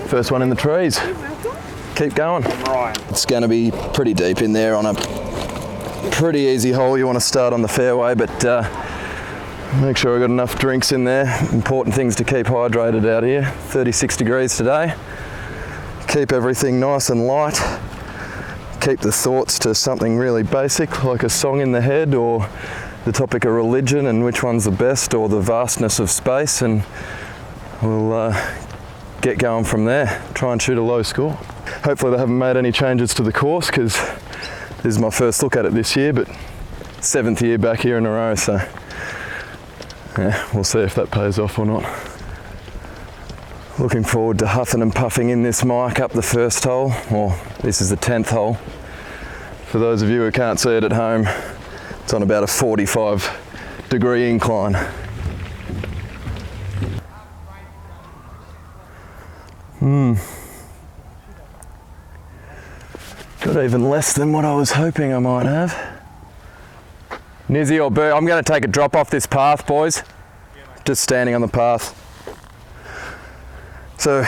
First one in the trees. Keep going. It's going to be pretty deep in there on a pretty easy hole. You want to start on the fairway, but make sure I've got enough drinks in there. Important things to keep hydrated out here. 36 degrees today. Keep everything nice and light. Keep the thoughts to something really basic, like a song in the head, or the topic of religion and which one's the best, or the vastness of space, and we'll get going from there. Try and shoot a low score. Hopefully they haven't made any changes to the course, because this is my first look at it this year, but 7th year back here in a row, so yeah, we'll see if that pays off or not. Looking forward to huffing and puffing in this mic up the first hole, or this is the 10th hole. For those of you who can't see it at home, it's on about a 45-degree incline. Got even less than what I was hoping I might have. Nizzy or Bert, I'm going to take a drop off this path, boys. Just standing on the path. So,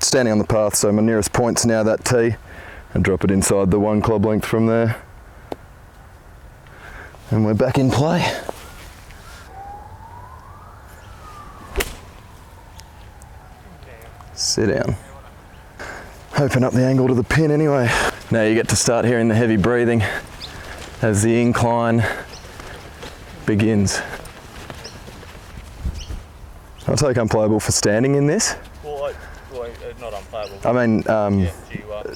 standing on the path, so my nearest point's now that tee, and drop it inside the 1 club length from there. And we're back in play. Sit down. Open up the angle to the pin anyway. Now you get to start hearing the heavy breathing as the incline begins. I'll take unplayable for standing in this. Well, not unplayable. I mean,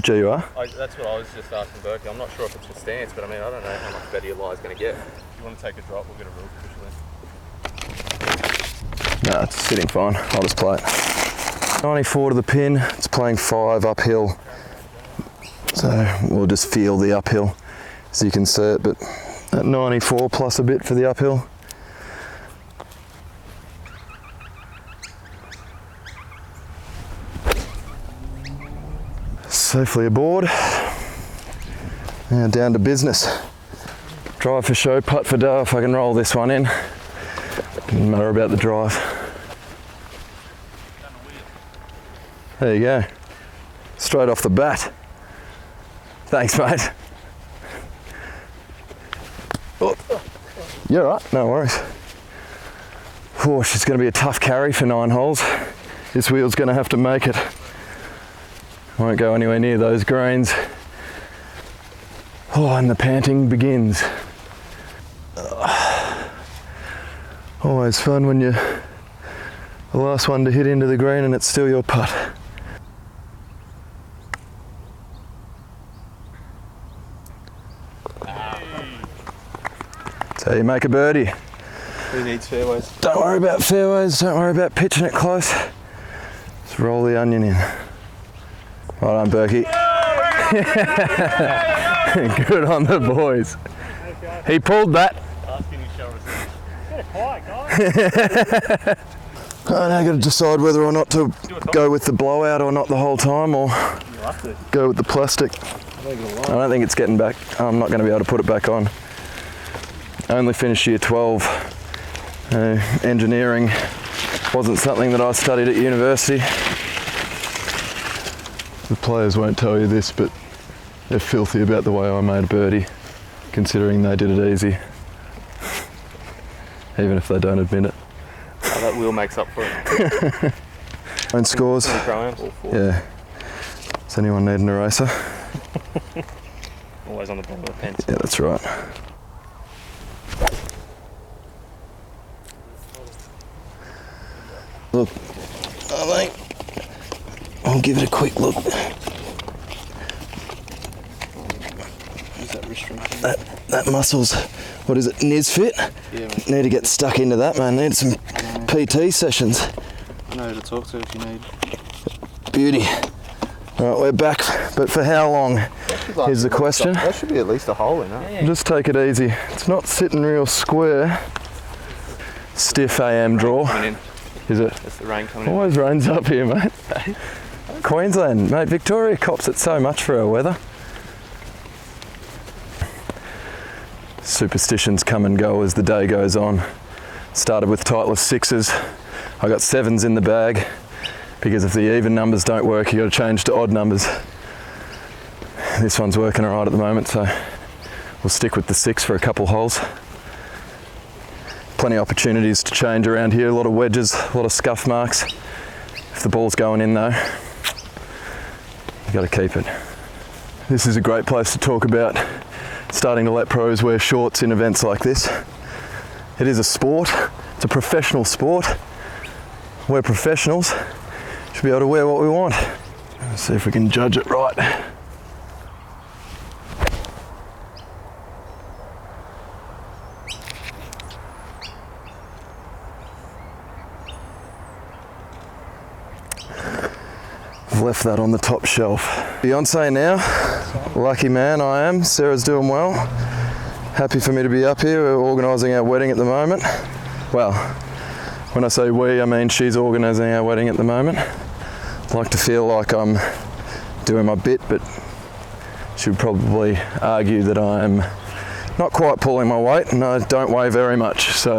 GUR. That's what I was just asking Berkey. I'm not sure if it's a stance, but I mean, I don't know how much better your lie's going to get. If you want to take a drop, we'll get a rule officially. No, it's sitting fine. I'll just play it. 94 to the pin. It's playing 5 uphill. So we'll just feel the uphill as you can see it, but at 94 plus a bit for the uphill. Safely aboard. Now down to business. Drive for show, putt for dough. If I can roll this one in. Doesn't matter about the drive. There you go. Straight off the bat. Thanks, mate. Oh. You're right, no worries. Whoosh, it's going to be a tough carry for 9 holes. This wheel's going to have to make it. Won't go anywhere near those greens. Oh, and the panting begins. Always fun when you're the last one to hit into the green and it's still your putt. That's how you make a birdie. Who needs fairways? Don't worry about fairways, don't worry about pitching it close. Just roll the onion in. Well done, Berkey. Good on the boys. He pulled that. I now got to decide whether or not to go with the blowout or not the whole time, or go with the plastic. I don't think it's getting back. I'm not going to be able to put it back on. I only finished year 12. Engineering wasn't something that I studied at university. The players won't tell you this, but they're filthy about the way I made birdie, considering they did it easy. Even if they don't admit it. Oh, that wheel makes up for it. Own scores. Yeah. Does anyone need an eraser? Always on the bottom of the pen. Yeah, that's right. Look, I think I'll give it a quick look. That muscle's, what is it, Niz fit? Yeah, mate. Need to get stuck into that, man. Need some PT sessions. I know who to talk to if you need. Beauty. All right, we're back, but for how long? Here's the question. That should be at least a hole in that. Just take it easy. It's not sitting real square. Stiff AM draw. Coming in. Is it? That's the rain coming in. Always rains up here, mate. Queensland, mate. Victoria cops it so much for our weather. Superstitions come and go as the day goes on. Started with Titleist 6s. I got 7s in the bag because if the even numbers don't work, you got to change to odd numbers. This one's working all right at the moment, so we'll stick with the 6 for a couple holes. Plenty of opportunities to change around here, a lot of wedges, a lot of scuff marks. If the ball's going in though, you got to keep it. This is a great place to talk about starting to let pros wear shorts in events like this. It is a sport, it's a professional sport. We're professionals, should be able to wear what we want. Let's see if we can judge it right. I've left that on the top shelf. Beyonce now, lucky man I am. Sarah's doing well. Happy for me to be up here. We're organising our wedding at the moment. Well, when I say we, I mean she's organising our wedding at the moment. I'd like to feel like I'm doing my bit, but she would probably argue that I'm not quite pulling my weight, and I don't weigh very much, so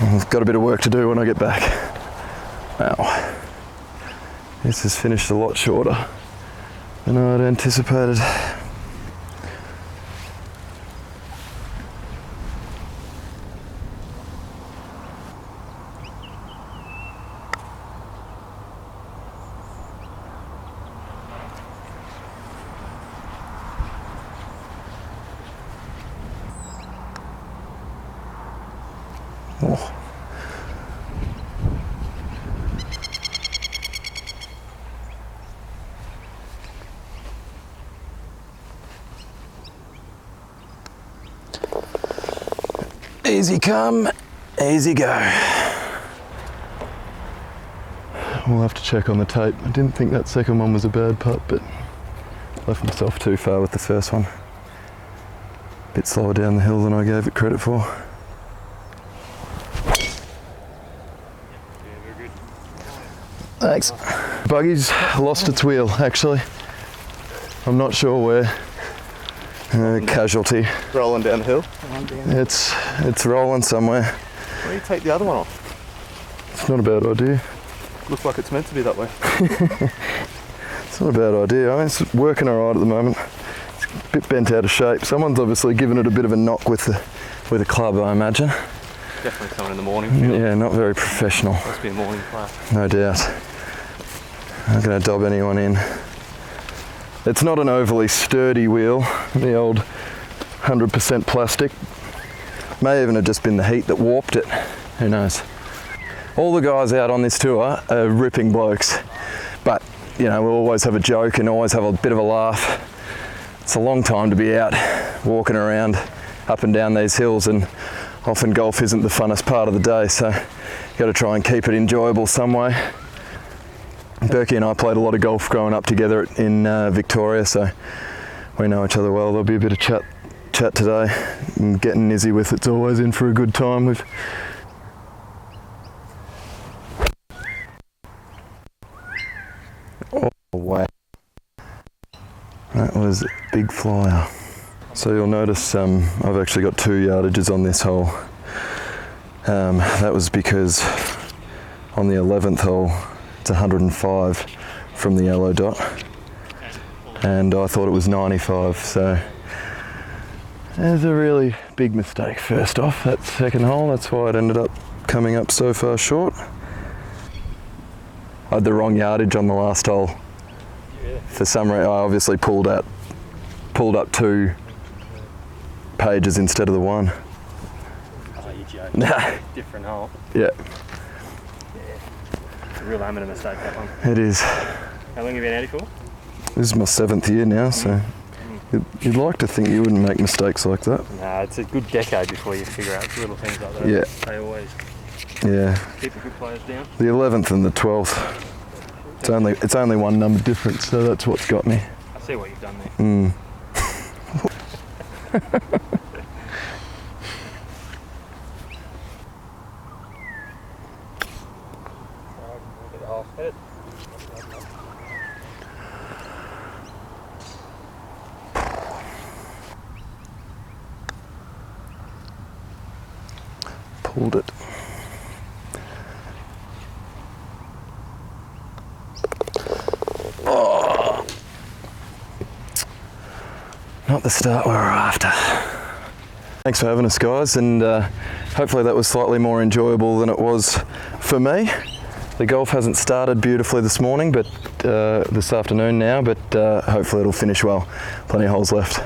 I've got a bit of work to do when I get back. Wow. This has finished a lot shorter than I'd anticipated. Oh. Easy come, easy go. We'll have to check on the tape. I didn't think that second one was a bad putt, but left myself too far with the first one. A bit slower down the hill than I gave it credit for. Thanks. Buggy's lost its wheel, actually. I'm not sure where. Casualty. Rolling down the hill. It's rolling somewhere. Why do you take the other one off? It's not a bad idea. Looks like it's meant to be that way. It's not a bad idea. I mean, it's working all right at the moment. It's a bit bent out of shape. Someone's obviously given it a bit of a knock with a club, I imagine. Definitely someone in the morning field. Yeah, not very professional. Must be a morning player. No doubt. I'm not going to dob anyone in. It's not an overly sturdy wheel, the old 100% plastic. May even have just been the heat that warped it, who knows. All the guys out on this tour are ripping blokes, but you know, we'll always have a joke and always have a bit of a laugh. It's a long time to be out walking around up and down these hills, and often golf isn't the funnest part of the day, so you've got to try and keep it enjoyable some way. Berkey and I played a lot of golf growing up together in Victoria, so we know each other well. There'll be a bit of chat today, and getting Izzy with it's always in for a good time. Oh wow, that was a big flyer. So you'll notice I've actually got 2 yardages on this hole. That was because on the 11th hole it's 105 from the yellow dot, and I thought it was 95, so there's a really big mistake first off, that second hole. That's why it ended up coming up so far short. I had the wrong yardage on the last hole. For some reason, I obviously pulled up 2 pages instead of the 1. Oh, you joke. Different hole. Yeah. It's a real amateur mistake, that one. It is. How long have you been out here for? This is my 7th year now, so you'd like to think you wouldn't make mistakes like that. Nah, it's a good decade before you figure out little things like that. Yeah. They always keep the good players down. The 11th and the 12th. It's only 1 number difference, so that's what's got me. I see what you've done there. Pulled it. not the start we were after. Thanks for having us, guys, and hopefully that was slightly more enjoyable than it was for me. The golf hasn't started beautifully this morning, but this afternoon now, but hopefully it'll finish well. Plenty of holes left.